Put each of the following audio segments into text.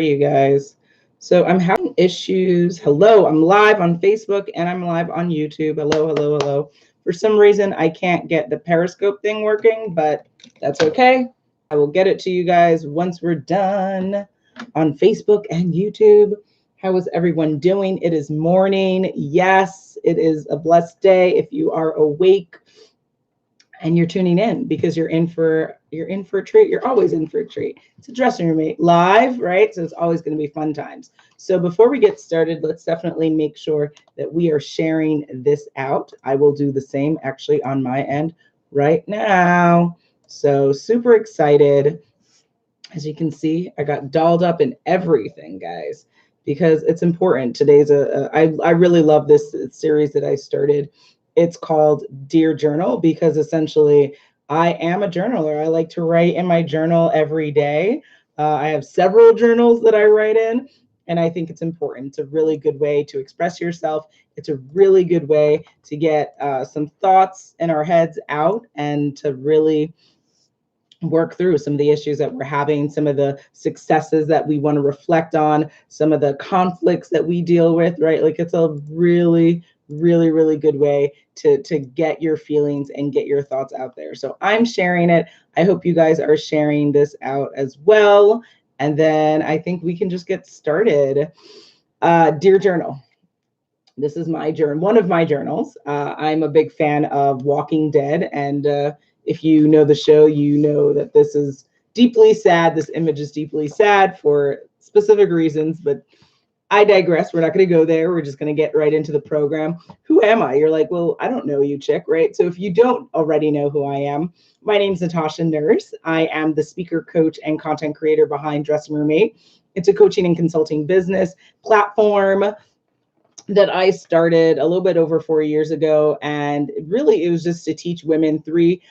You guys. So I'm having issues. Hello, I'm live on Facebook and I'm live on YouTube. Hello, hello, hello. For some reason, I can't get the Periscope thing working, but that's okay. I will get it to you guys once we're done on Facebook and YouTube. How is everyone doing? It is morning. Yes, it is a blessed day if you are awake and you're tuning in because you're in for a treat. You're always in for a treat. It's a dressing room mate live, right? So it's always going to be fun times. So before we get started, let's definitely make sure that we are sharing this out. I will do the same actually on my end right now. So super excited. As you can see, I got dolled up in everything, guys, because it's important. Today's I really love this series that I started. It's called Dear Journal because essentially I am a journaler. I like to write in my journal every day. I have several journals that I write in, and I think it's important. It's a really good way to express yourself. It's a really good way to get some thoughts in our heads out and to really work through some of the issues that we're having, some of the successes that we want to reflect on, some of the conflicts that we deal with, right? Like it's a really, really, really good way to get your feelings and get your thoughts out there. So I'm sharing it. I hope you guys are sharing this out as well. And then I think we can just get started. Dear Journal. This is my journal, one of my journals. I'm a big fan of Walking Dead, and if you know the show, you know that this is deeply sad. This image is deeply sad for specific reasons, but I digress. We're not going to go there. We're just going to get right into the program. Who am I? You're like, well, I don't know you, chick, right? So if you don't already know who I am, my name's Natasha Nurse. I am the speaker, coach, and content creator behind Dressing Room Mate. It's a coaching and consulting business platform that I started a little bit over 4 years ago. And really, it was just to teach women three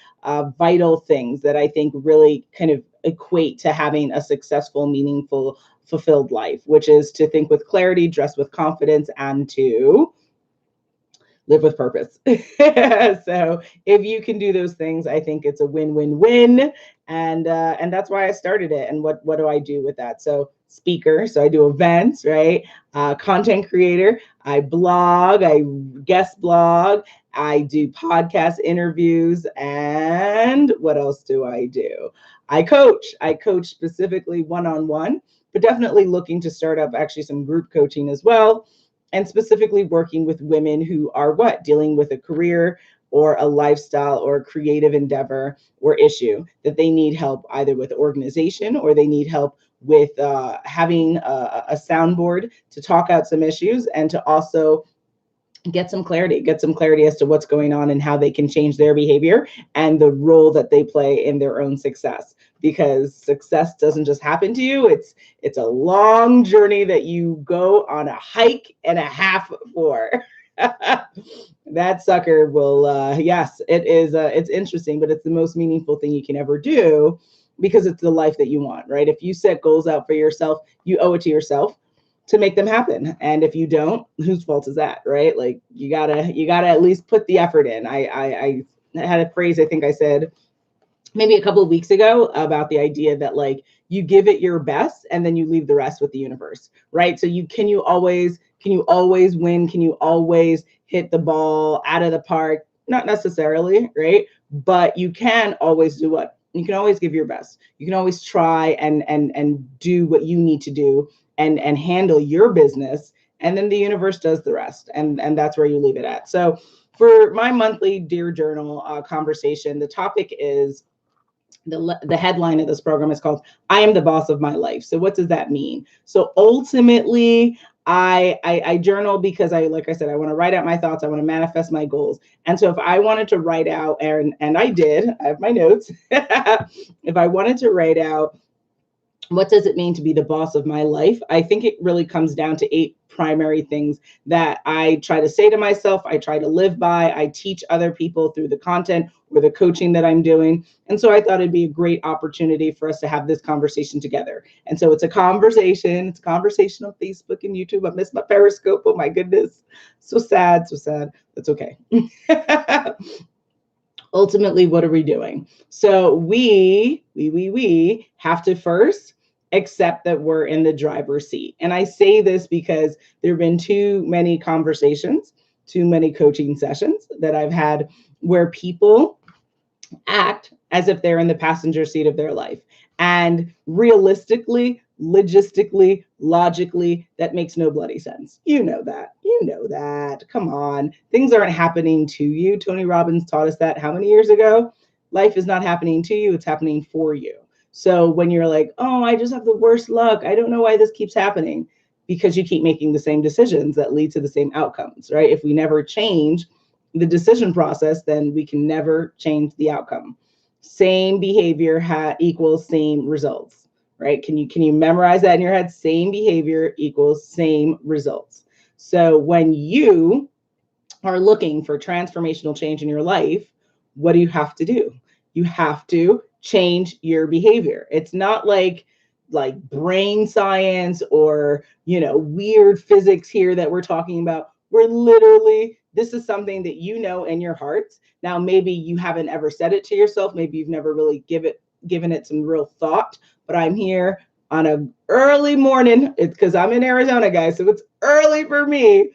vital things that I think really kind of equate to having a successful, meaningful, fulfilled life, which is to think with clarity, dress with confidence, and to live with purpose. So if you can do those things, I think it's a win-win-win. And that's why I started it. And what do I do with that? So speaker, so I do events, right? Content creator, I blog, I guest blog, I do podcast interviews, and what else do I do? I coach. I coach specifically one-on-one, but definitely looking to start up actually some group coaching as well, and specifically working with women who are dealing with a career or a lifestyle or a creative endeavor or issue that they need help either with organization or they need help with having a soundboard to talk out some issues and to also get some clarity as to what's going on and how they can change their behavior and the role that they play in their own success, because success doesn't just happen to you. It's a long journey that you go on a hike and a half for. That sucker will yes, it is it's interesting, but it's the most meaningful thing you can ever do because it's the life that you want, right? If you set goals out for yourself, you owe it to yourself to make them happen. And if you don't, whose fault is that, right? Like you gotta at least put the effort in. I had a phrase I think I said maybe a couple of weeks ago about the idea that like you give it your best and then you leave the rest with the universe, right? So can you always win? Can you always hit the ball out of the park? Not necessarily, right? But you can always do what? You can always give your best. You can always try and do what you need to do and handle your business, and then the universe does the rest, and that's where you leave it at. So for my monthly Dear Journal conversation, the topic is the headline of this program is called I Am the Boss of My Life. So what does that mean? So ultimately, I journal because like I said, I want to write out my thoughts. I want to manifest my goals. And so if I wanted to write out, and I did, I have my notes. If I wanted to write out, what does it mean to be the boss of my life? I think it really comes down to 8 primary things that I try to say to myself, I try to live by, I teach other people through the content or the coaching that I'm doing. And so I thought it'd be a great opportunity for us to have this conversation together. And so it's a conversation. It's a conversation on Facebook and YouTube. I missed my Periscope. Oh my goodness. So sad, so sad. That's okay. Ultimately, what are we doing? So we have to first except that we're in the driver's seat. And I say this because there have been too many conversations, too many coaching sessions that I've had where people act as if they're in the passenger seat of their life. And realistically, logistically, logically, that makes no bloody sense. You know that. You know that. Come on. Things aren't happening to you. Tony Robbins taught us that how many years ago? Life is not happening to you, it's happening for you. So when you're like, oh, I just have the worst luck, I don't know why this keeps happening, because you keep making the same decisions that lead to the same outcomes, right? If we never change the decision process, then we can never change the outcome. Same behavior equals same results, right? Can you memorize that in your head? Same behavior equals same results. So when you are looking for transformational change in your life, what do you have to do? You have to change your behavior. It's not like brain science or, weird physics here that we're talking about. We're literally, this is something that you know in your hearts. Now, maybe you haven't ever said it to yourself. Maybe you've never really given it some real thought, but I'm here on an early morning. It's because I'm in Arizona, guys, so it's early for me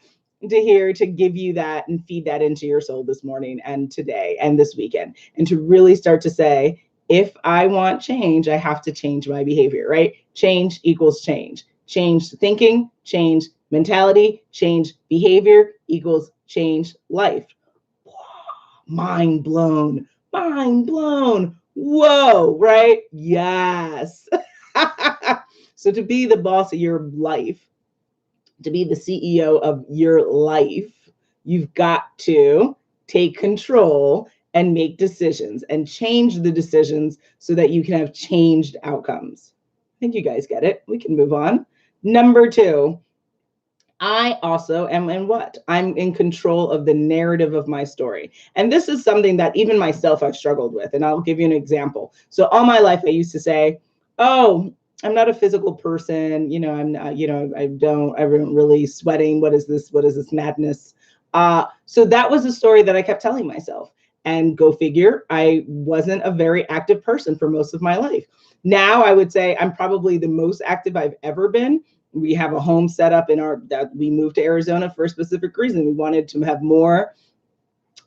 to give you that and feed that into your soul this morning and today and this weekend, and to really start to say, if I want change, I have to change my behavior, right? Change equals change. Change thinking, change mentality, change behavior equals change life. Mind blown. Mind blown. Whoa, right? Yes. So to be the boss of your life, to be the CEO of your life, you've got to take control and make decisions and change the decisions so that you can have changed outcomes. I think you guys get it. We can move on. Number 2, I also am I'm in control of the narrative of my story. And this is something that even myself I've struggled with. And I'll give you an example. So all my life I used to say, oh, I'm not a physical person. I'm not, I don't really sweating. What is this? What is this madness? So that was a story that I kept telling myself. And go figure, I wasn't a very active person for most of my life. Now I would say I'm probably the most active I've ever been. We have a home set up that we moved to Arizona for a specific reason. We wanted to have more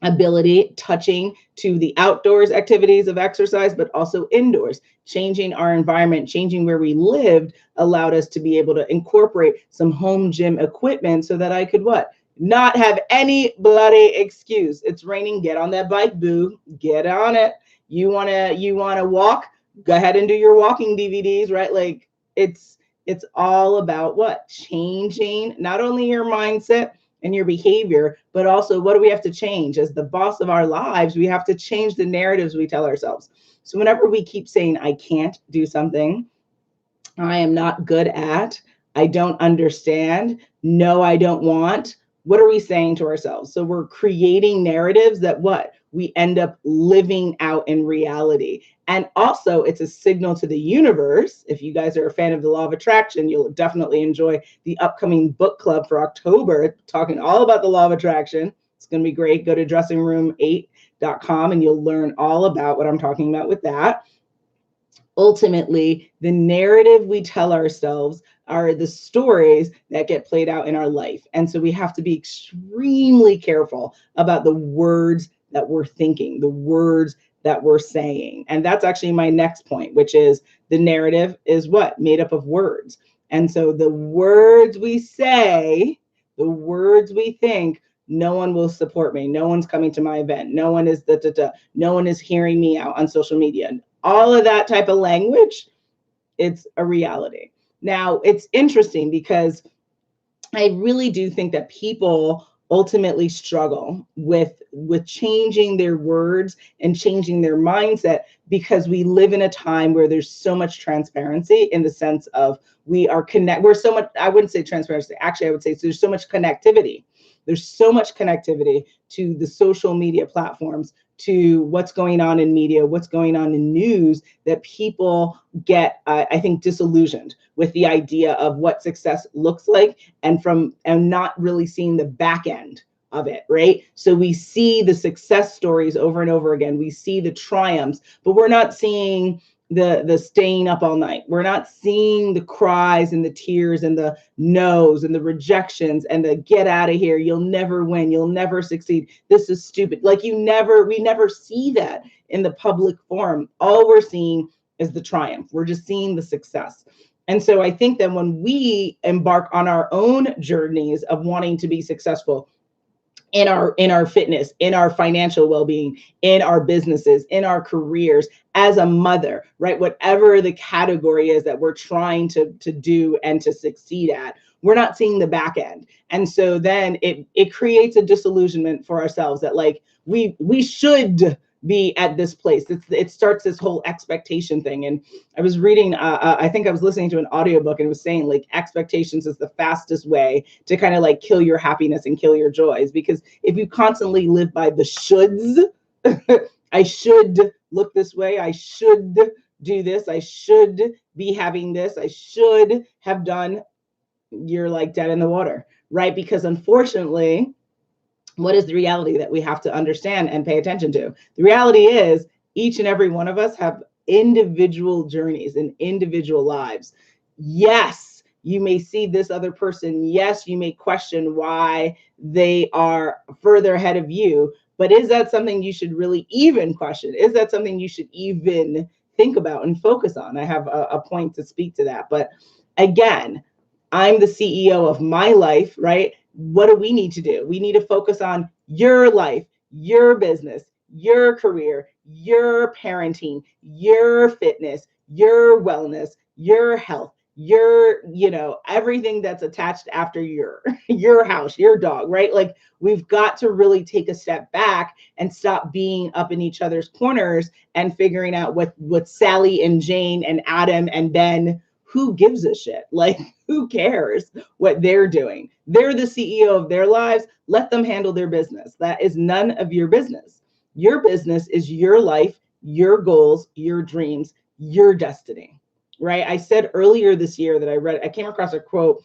ability touching to the outdoors activities of exercise, but also indoors. Changing our environment, changing where we lived allowed us to be able to incorporate some home gym equipment so that I could not have any bloody excuse. It's raining, get on that bike, boo. Get on it. You wanna walk? Go ahead and do your walking DVDs, right? Like it's all about changing not only your mindset and your behavior, but also what do we have to change? As the boss of our lives, we have to change the narratives we tell ourselves. So whenever we keep saying, I can't do something, I am not good at, I don't understand, no, I don't want, what are we saying to ourselves? So we're creating narratives that we end up living out in reality. And also it's a signal to the universe. If you guys are a fan of the law of attraction, you'll definitely enjoy the upcoming book club for October, talking all about the law of attraction. It's going to be great. Go to dressingroom8.com and you'll learn all about what I'm talking about with that. Ultimately, the narrative we tell ourselves are the stories that get played out in our life. And so we have to be extremely careful about the words that we're thinking, the words that we're saying. And that's actually my next point, which is the narrative is made up of words. And so the words we say, the words we think, no one will support me. No one's coming to my event. No one is no one is hearing me out on social media. All of that type of language, it's a reality. Now, it's interesting because I really do think that people ultimately struggle with changing their words and changing their mindset because we live in a time where there's so much transparency in the sense of we're so much, I wouldn't say transparency, actually I would say there's so much connectivity. There's so much connectivity to the social media platforms, to what's going on in media, what's going on in news, that people get, I think, disillusioned with the idea of what success looks like and not really seeing the back end of it, right? So we see the success stories over and over again. We see the triumphs, but we're not seeing the staying up all night. We're not seeing the cries and the tears and the no's and the rejections and the get out of here, you'll never win, you'll never succeed, this is stupid. Like we never see that in the public forum. All we're seeing is the triumph. We're just seeing the success. And so I think that when we embark on our own journeys of wanting to be successful, in our fitness, in our financial well-being, in our businesses, in our careers, as a mother, right? Whatever the category is that we're trying to do and to succeed at, we're not seeing the back end. And so then it creates a disillusionment for ourselves that like we should be at this place. It starts this whole expectation thing. And I was reading, I think I was listening to an audiobook, and it was saying like expectations is the fastest way to kind of like kill your happiness and kill your joys. Because if you constantly live by the shoulds, I should look this way, I should do this, I should be having this, I should have done, you're like dead in the water, right? Because unfortunately, what is the reality that we have to understand and pay attention to? The reality is each and every one of us have individual journeys and individual lives. Yes, you may see this other person. Yes, you may question why they are further ahead of you, but is that something you should really even question? Is that something you should even think about and focus on? I have a point to speak to that. But again, I'm the CEO of my life, right? What do we need to do? We need to focus on your life, your business, your career, your parenting, your fitness, your wellness, your health, your, everything that's attached after your house, your dog, right? Like we've got to really take a step back and stop being up in each other's corners and figuring out what Sally and Jane and Adam and Ben, who gives a shit? Like, who cares what they're doing? They're the CEO of their lives. Let them handle their business. That is none of your business. Your business is your life, your goals, your dreams, your destiny, right? I said earlier this year that I came across a quote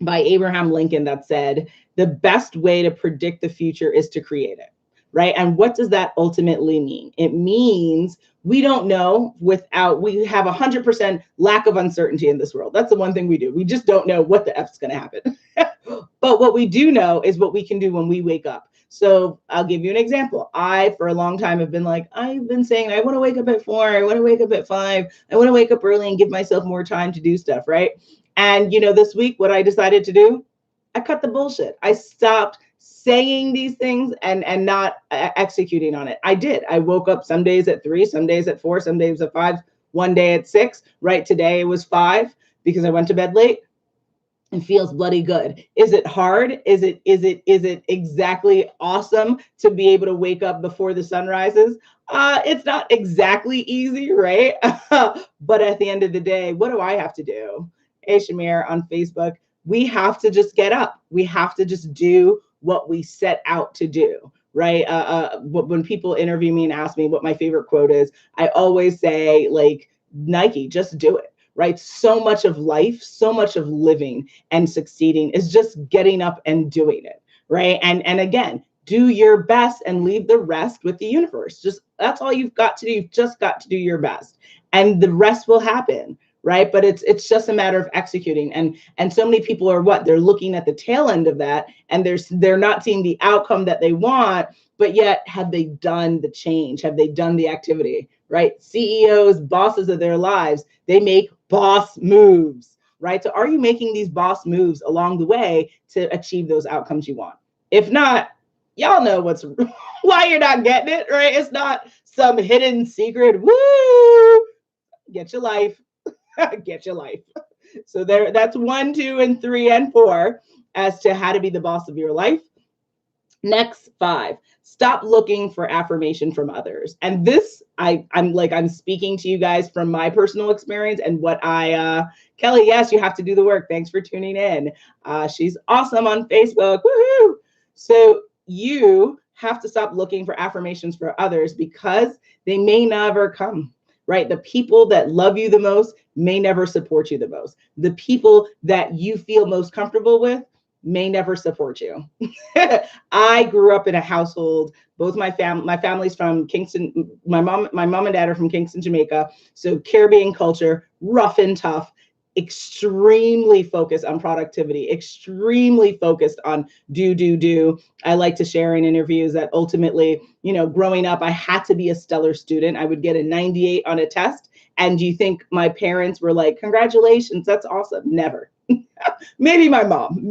by Abraham Lincoln that said, the best way to predict the future is to create it. Right. And what does that ultimately mean? It means we don't know we have 100% lack of uncertainty in this world. That's the one thing we do. We just don't know what the F's going to happen. But what we do know is what we can do when we wake up. So I'll give you an example. I, for a long time, have been saying, I want to wake up at 4. I want to wake up at 5. I want to wake up early and give myself more time to do stuff. Right. And, this week, what I decided to do, I cut the bullshit. I stopped saying these things and not executing on it. I did. I woke up some days at 3, some days at 4, some days at 5, one day at 6, right? Today it was 5 because I went to bed late. It feels bloody good. Is it hard? Is it exactly awesome to be able to wake up before the sun rises? It's not exactly easy, right? But at the end of the day, what do I have to do? Hey, Shamir on Facebook. We have to just get up. We have to just do what we set out to do, right? When people interview me and ask me what my favorite quote is, I always say, like, Nike, just do it, right? So much of life, so much of living and succeeding is just getting up and doing it, right? And again, do your best and leave the rest with the universe. Just that's all you've got to do. You've just got to do your best, and the rest will happen. Right. But it's just a matter of executing. And so many people are they're looking at the tail end of that, and they're not seeing the outcome that they want. But yet, have they done the change? Have they done the activity? Right. CEOs, bosses of their lives, they make boss moves. Right. So are you making these boss moves along the way to achieve those outcomes you want? If not, y'all know why you're not getting it. Right. It's not some hidden secret. Woo! Get your life. Get your life. So that's 1, 2, and 3, and 4 as to how to be the boss of your life. Next, 5, stop looking for affirmation from others. And this, I'm speaking to you guys from my personal experience and what Kelly, yes, you have to do the work. Thanks for tuning in. She's awesome on Facebook. Woohoo! So you have to stop looking for affirmations for others because they may never come. Right? The people that love you the most may never support you the most. The people that you feel most comfortable with may never support you. I grew up in a household, both my family's from Kingston. My mom and dad are from Kingston, Jamaica. So Caribbean culture, rough and tough, extremely focused on productivity, extremely focused on do. I like to share in interviews that ultimately, growing up, I had to be a stellar student. I would get a 98 on a test. And you think my parents were like, congratulations, that's awesome? Never. Maybe my mom.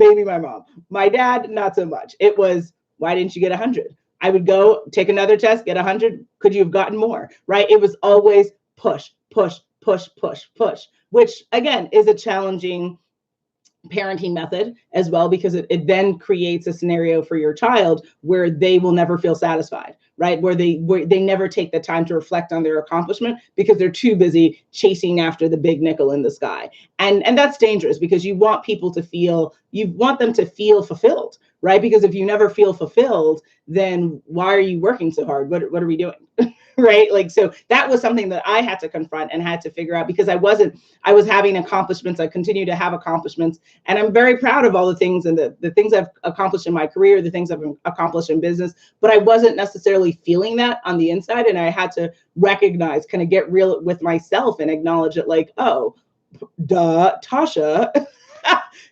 My dad, not so much. It was, why didn't you get 100? I would go take another test, get 100. Could you have gotten more? Right? It was always push, which again is a challenging parenting method as well, because it then creates a scenario for your child where they will never feel satisfied, right? Where they never take the time to reflect on their accomplishment because they're too busy chasing after the big nickel in the sky. And that's dangerous, because you want them to feel fulfilled, right? Because if you never feel fulfilled, then why are you working so hard? What are we doing? Right? Like, so that was something that I had to confront and had to figure out, because I was having accomplishments. I continue to have accomplishments, and I'm very proud of all the things and the things I've accomplished in my career, the things I've accomplished in business, but I wasn't necessarily feeling that on the inside. And I had to recognize, kind of get real with myself and acknowledge it, like, oh, duh, Tasha,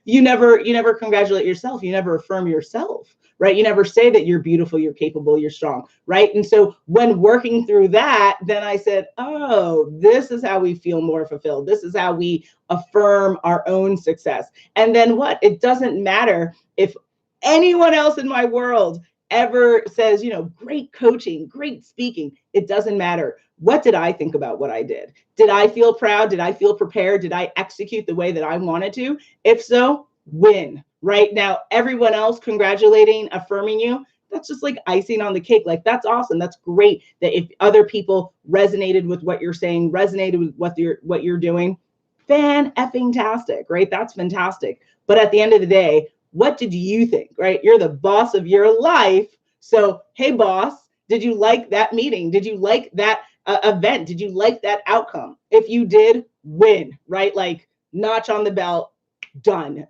you never congratulate yourself. You never affirm yourself, right? You never say that you're beautiful, you're capable, you're strong, right? And so when working through that, then I said, oh, this is how we feel more fulfilled. This is how we affirm our own success. And then what? It doesn't matter if anyone else in my world ever says, great coaching, great speaking. It doesn't matter. What did I think about what I did? Did I feel proud? Did I feel prepared? Did I execute the way that I wanted to? If so, win. Right now, everyone else congratulating, affirming you, that's just like icing on the cake. Like, that's awesome. That's great that if other people resonated with what you're saying, resonated with what you're doing, fan-effing-tastic, right? That's fantastic. But at the end of the day, what did you think, right? You're the boss of your life. So, hey, boss, did you like that meeting? Did you like that event? Did you like that outcome? If you did, win, right? Like, notch on the belt, done.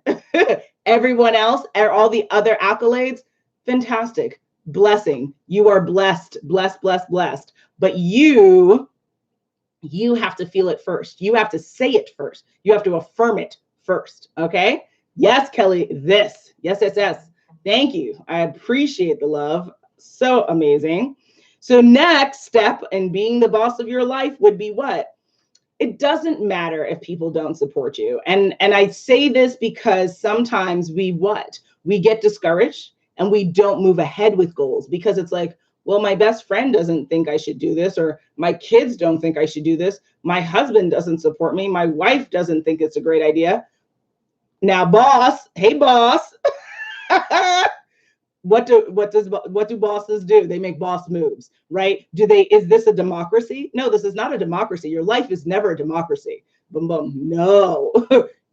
Everyone else, all the other accolades, fantastic, blessing. You are blessed. But you have to feel it first. You have to say it first. You have to affirm it first. Okay? Yes, Kelly, this. Yes. Thank you. I appreciate the love. So amazing. So next step in being the boss of your life would be what? It doesn't matter if people don't support you. And I say this because sometimes we get discouraged and we don't move ahead with goals, because it's like, well, my best friend doesn't think I should do this, or my kids don't think I should do this. My husband doesn't support me. My wife doesn't think it's a great idea. Now, boss, hey, boss, what do bosses do? They make boss moves, right? Is this a democracy? No, this is not a democracy. Your life is never a democracy. Boom, boom. No,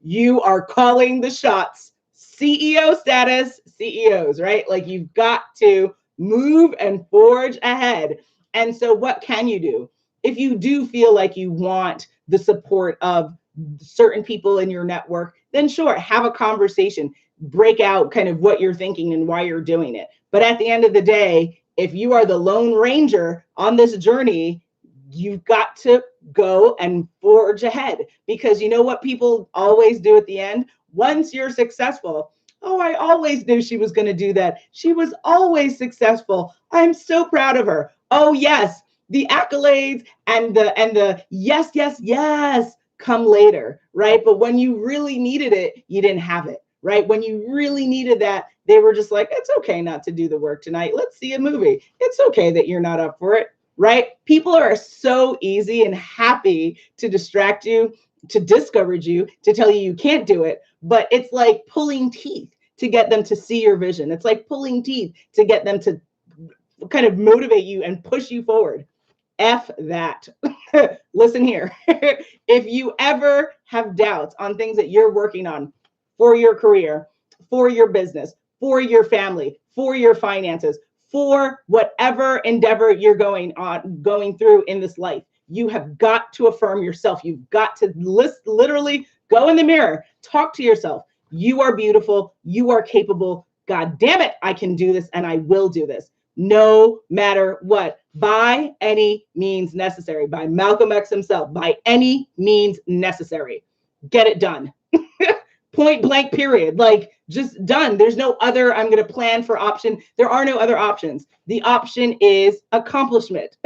you are calling the shots. CEO status, CEOs, right? Like, you've got to move and forge ahead. And so what can you do? If you do feel like you want the support of certain people in your network, then sure, have a conversation. Break out kind of what you're thinking and why you're doing it. But at the end of the day, if you are the Lone Ranger on this journey, you've got to go and forge ahead, because you know what people always do at the end? Once you're successful, oh, I always knew she was going to do that. She was always successful. I'm so proud of her. Oh, yes, the accolades and the yes come later, right? But when you really needed it, you didn't have it. Right? When you really needed that, they were just like, it's okay not to do the work tonight. Let's see a movie. It's okay that you're not up for it, right? People are so easy and happy to distract you, to discourage you, to tell you can't do it. But it's like pulling teeth to get them to see your vision. It's like pulling teeth to get them to kind of motivate you and push you forward. F that. Listen here. If you ever have doubts on things that you're working on, for your career, for your business, for your family, for your finances, for whatever endeavor you're going through in this life, you have got to affirm yourself. You've got to literally go in the mirror, talk to yourself. You are beautiful. You are capable. God damn it, I can do this and I will do this. No matter what, by any means necessary, by Malcolm X himself, by any means necessary. Get it done. Point blank, period. Like, just done. There's no other, I'm going to plan for option. There are no other options. The option is accomplishment,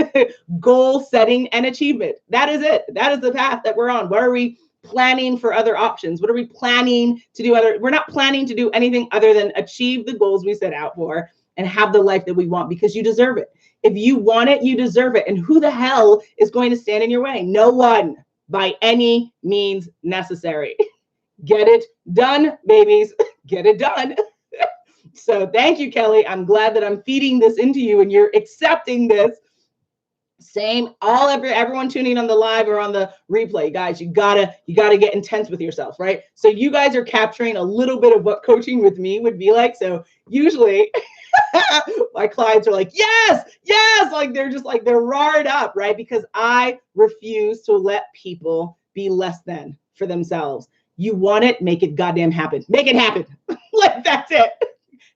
goal setting and achievement. That is it. That is the path that we're on. What are we planning for other options? What are we planning to do we're not planning to do anything other than achieve the goals we set out for and have the life that we want, because you deserve it. If you want it, you deserve it. And who the hell is going to stand in your way? No one, by any means necessary. Get it done, babies. Get it done. So thank you, Kelly. I'm glad that I'm feeding this into you and you're accepting this. Same, everyone tuning on the live or on the replay, guys, you gotta get intense with yourself, right? So you guys are capturing a little bit of what coaching with me would be like. So usually my clients are like, yes, like they're roared up, right? Because I refuse to let people be less than for themselves. You want it, make it goddamn happen. Make it happen. Like, that's it.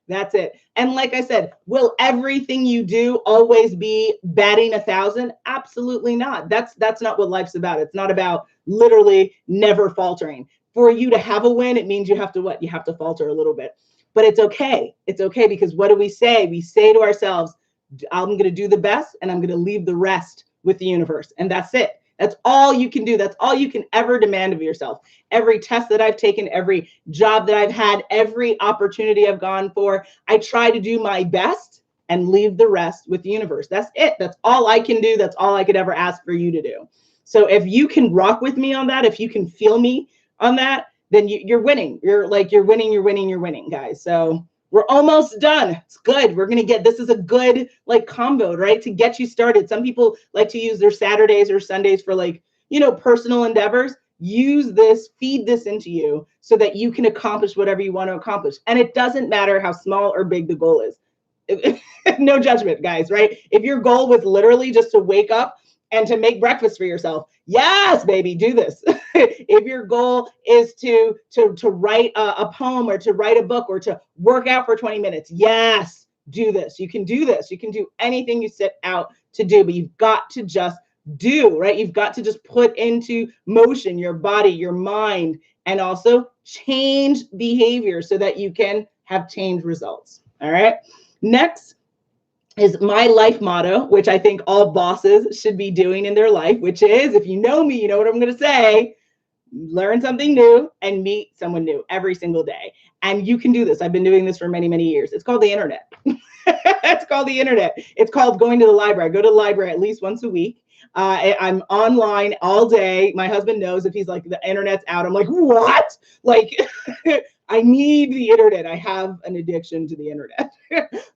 That's it. And like I said, will everything you do always be batting 1,000? Absolutely not. That's not what life's about. It's not about literally never faltering. For you to have a win, it means you have to what? You have to falter a little bit. But it's okay. It's okay, because what do we say? We say to ourselves, I'm going to do the best and I'm going to leave the rest with the universe. And that's it. That's all you can do. That's all you can ever demand of yourself. Every test that I've taken, every job that I've had, every opportunity I've gone for, I try to do my best and leave the rest with the universe. That's it. That's all I can do. That's all I could ever ask for you to do. So if you can rock with me on that, if you can feel me on that, then you're winning. You're winning, guys. So we're almost done. It's good. We're going to get, this is a good like combo, right? To get you started. Some people like to use their Saturdays or Sundays for like, personal endeavors. Use this, feed this into you so that you can accomplish whatever you want to accomplish. And it doesn't matter how small or big the goal is. No judgment, guys, right? If your goal was literally just to wake up and to make breakfast for yourself, yes, baby, do this. If your goal is to write a poem or to write a book or to work out for 20 minutes, yes, do this. You can do this. You can do anything you set out to do, but you've got to just do, right? You've got to just put into motion your body, your mind, and also change behavior so that you can have change results. All right. Next is my life motto, which I think all bosses should be doing in their life, which is, if you know me, you know what I'm going to say: learn something new and meet someone new every single day. And you can do this. I've been doing this for many, many years. It's called the internet. It's called the internet. It's called going to the library. I go to the library at least once a week. I'm online all day. My husband knows if he's like, the internet's out, I'm like, what? Like, I need the internet. I have an addiction to the internet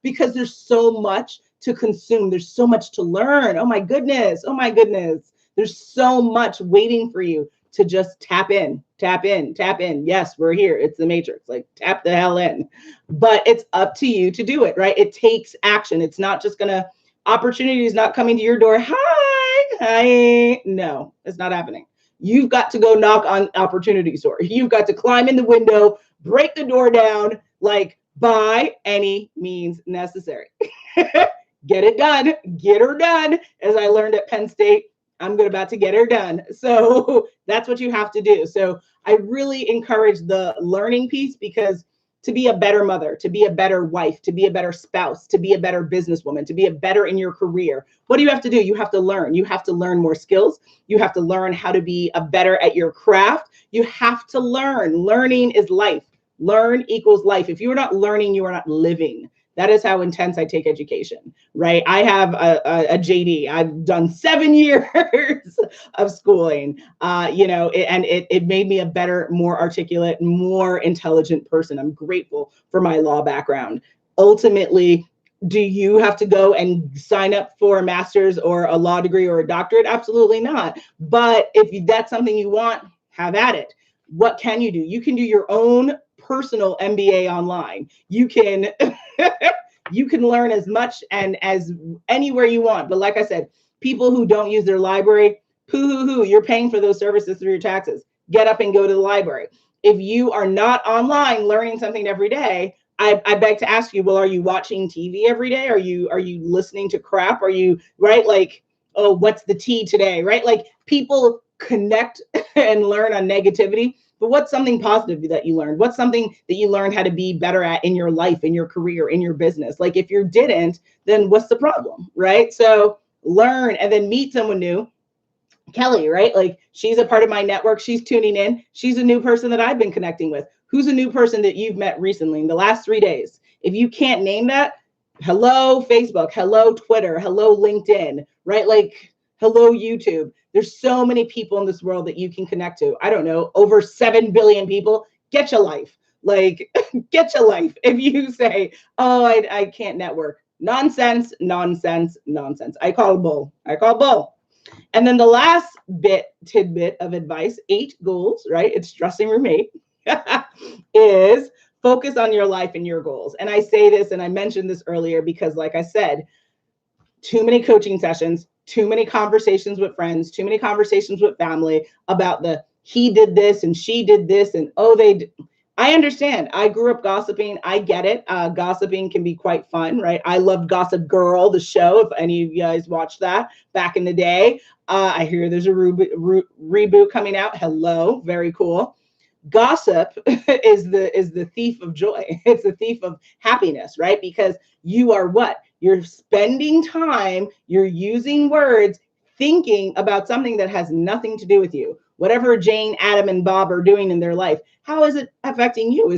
because there's so much to consume. There's so much to learn. Oh my goodness. Oh my goodness. There's so much waiting for you to just tap in, tap in, tap in. Yes, we're here. It's the Matrix. Like, tap the hell in. But it's up to you to do it, right? It takes action. It's not just gonna, opportunity is not coming to your door. Hi. No, it's not happening. You've got to go knock on opportunity's door. You've got to climb in the window, break the door down, like, by any means necessary. Get it done. Get her done. As I learned at Penn State, I'm about to get her done. So that's what you have to do. So I really encourage the learning piece, because to be a better mother, to be a better wife, to be a better spouse, to be a better businesswoman, to be a better in your career, what do you have to do? You have to learn. You have to learn more skills. You have to learn how to be a better at your craft. You have to learn. Learning is life. Learn equals life. If you are not learning, you are not living. That is how intense I take education, right? I have a JD. I've done 7 years of schooling, and it made me a better, more articulate, more intelligent person. I'm grateful for my law background. Ultimately, do you have to go and sign up for a master's or a law degree or a doctorate? Absolutely not. But if that's something you want, have at it. What can you do? You can do your own personal MBA online. You can you can learn as much and as anywhere you want. But like I said, people who don't use their library, you're paying for those services through your taxes. Get up and go to the library. if you are not online learning something every day, I beg to ask you, well, are you watching TV every day? Are you listening to crap? Are you, right? Like, oh, what's the tea today? Right? Like, people connect and learn on negativity, but what's something positive that you learned? What's something that you learned how to be better at in your life, in your career, in your business? Like, if you didn't, then what's the problem? Right? So learn and then meet someone new. Kelly, right? Like, she's a part of my network. She's tuning in. She's a new person that I've been connecting with. Who's a new person that you've met recently in the last 3 days? If you can't name that, hello, Facebook, hello, Twitter, hello, LinkedIn, right? Like, hello, YouTube. There's so many people in this world that you can connect to. I don't know, over 7 billion people. Get your life. Like, get your life. If you say, oh, I can't network. Nonsense, nonsense, nonsense. I call bull. I call bull. And then the last tidbit of advice, 8 goals, right? It's stressing roommate, is focus on your life and your goals. And I say this, and I mentioned this earlier, because like I said, too many coaching sessions, too many conversations with friends, too many conversations with family about the he did this and she did this and oh, they did. I understand. I grew up gossiping. I get it. Gossiping can be quite fun, right? I loved Gossip Girl, the show, if any of you guys watched that back in the day. I hear there's a reboot coming out. Hello, very cool. Gossip is the thief of joy. It's the thief of happiness, right? Because you are what? You're spending time, you're using words, thinking about something that has nothing to do with you. Whatever Jane, Adam, and Bob are doing in their life, how is it affecting you?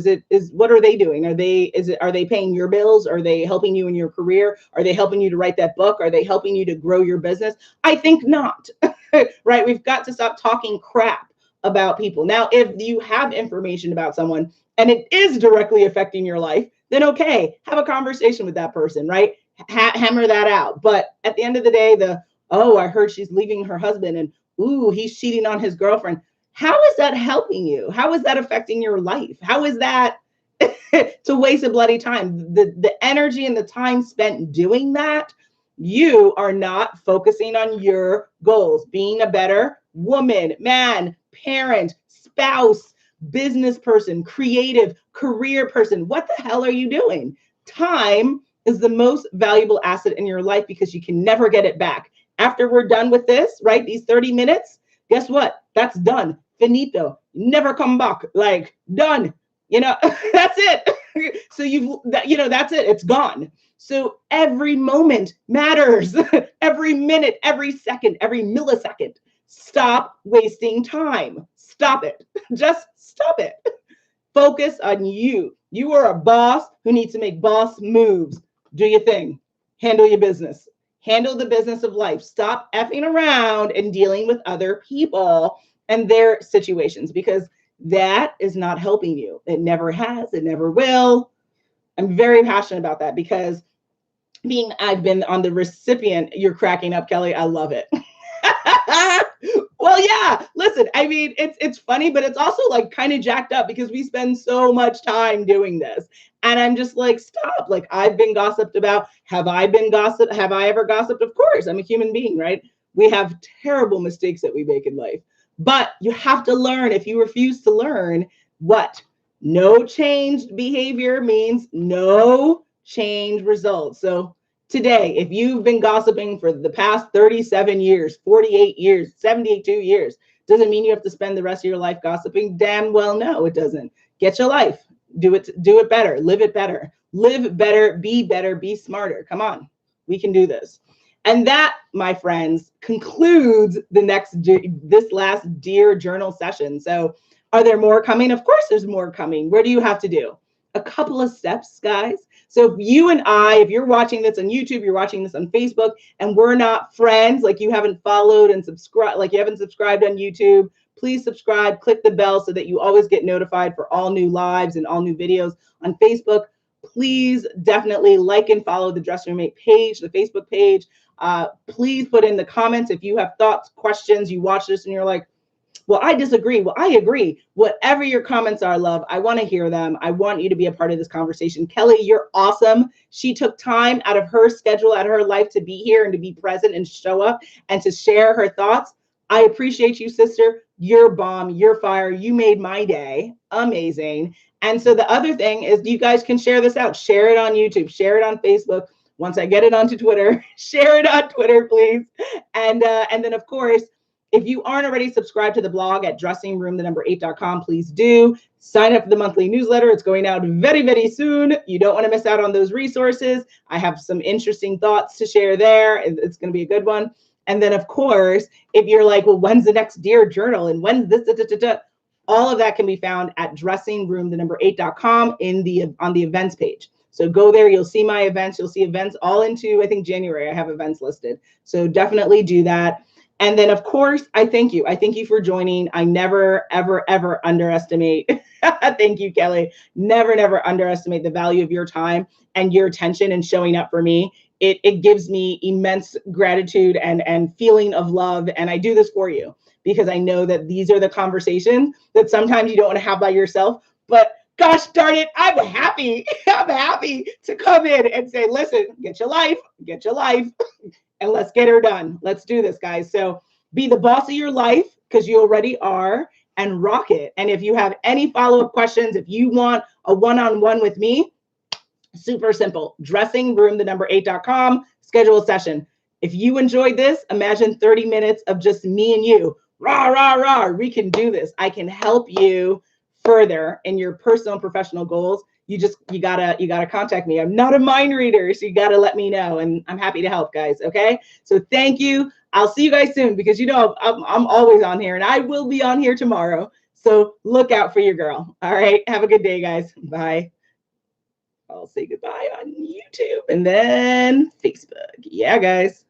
What are they doing? Are they paying your bills? Are they helping you in your career? Are they helping you to write that book? Are they helping you to grow your business? I think not. Right? We've got to stop talking crap about people. Now, if you have information about someone and it is directly affecting your life, then okay, have a conversation with that person, right? Hammer that out. But at the end of the day, oh, I heard she's leaving her husband and ooh, he's cheating on his girlfriend. How is that helping you? How is that affecting your life? How is that to waste a bloody time? The energy and the time spent doing that, you are not focusing on your goals, being a better woman, man, parent, spouse, business person, creative, career person. What the hell are you doing? Time is the most valuable asset in your life because you can never get it back. After we're done with this, right, these 30 minutes, guess what? That's done. Finito. Never come back. Like, done. That's it. So that's it. It's gone. So every moment matters. Every minute, every second, every millisecond. Stop wasting time. Stop it. Just stop it. Focus on you. You are a boss who needs to make boss moves. Do your thing. Handle your business. Handle the business of life. Stop effing around and dealing with other people and their situations, because that is not helping you. It never has. It never will. I'm very passionate about that because I've been on the recipient. You're cracking up, Kelly. I love it. Well, yeah, listen, I mean, it's funny, but it's also like kind of jacked up because we spend so much time doing this. And I'm just like, stop. Like, I've been gossiped about. Have I been gossiped? Have I ever gossiped? Of course, I'm a human being, right? We have terrible mistakes that we make in life. But you have to learn. If you refuse to learn, what? No changed behavior means no change results. So today, if you've been gossiping for the past 37 years, 48 years, 72 years, doesn't mean you have to spend the rest of your life gossiping. Damn well no, it doesn't. Get your life. Do it better. Live it better. Live better, be smarter. Come on. We can do this. And that, my friends, concludes this last Dear Journal session. So are there more coming? Of course there's more coming. What do you have to do? A couple of steps, guys. So if you're watching this on YouTube, you're watching this on Facebook, and we're not friends, like you haven't followed and subscribed, like you haven't subscribed on YouTube, please subscribe, click the bell so that you always get notified for all new lives and all new videos on Facebook. Please definitely like and follow the Dress Roommate page, the Facebook page. Please put in the comments if you have thoughts, questions, you watch this and you're like, well, I disagree. Well, I agree. Whatever your comments are, love, I want to hear them. I want you to be a part of this conversation. Kelly, you're awesome. She took time out of her schedule, out of her life to be here and to be present and show up and to share her thoughts. I appreciate you, sister. You're bomb. You're fire. You made my day. Amazing. And so the other thing is you guys can share this out. Share it on YouTube. Share it on Facebook. Once I get it onto Twitter, share it on Twitter, please. And then, of course, if you aren't already subscribed to the blog at dressingroom8.com, please do. Sign up for the monthly newsletter. It's going out very, very soon. You don't want to miss out on those resources. I have some interesting thoughts to share there. It's going to be a good one. And then, of course, if you're like, well, when's the next Dear Journal? And when's this? All of that can be found at dressingroom8.com on the events page. So go there, you'll see my events. You'll see events all into, I think, January. I have events listed. So definitely do that. And then, of course, I thank you. I thank you for joining. I never, ever, ever underestimate. Thank you, Kelly. Never, never underestimate the value of your time and your attention and showing up for me. It gives me immense gratitude and feeling of love. And I do this for you because I know that these are the conversations that sometimes you don't want to have by yourself. But gosh darn it, I'm happy. I'm happy to come in and say, listen, get your life, and let's get her done. Let's do this, guys. So be the boss of your life because you already are, and rock it. And if you have any follow-up questions, if you want a one-on-one with me, super simple. Dressingroom8.com, schedule a session. If you enjoyed this, imagine 30 minutes of just me and you. Rah, rah, rah. We can do this. I can help you further in your personal and professional goals. You gotta contact me. I'm not a mind reader, so you gotta let me know, and I'm happy to help, guys. Okay, so thank you. I'll see you guys soon because you know I'm always on here, and I will be on here tomorrow. So look out for your girl. All right, have a good day, guys. Bye. I'll say goodbye on YouTube and then Facebook. Yeah, guys.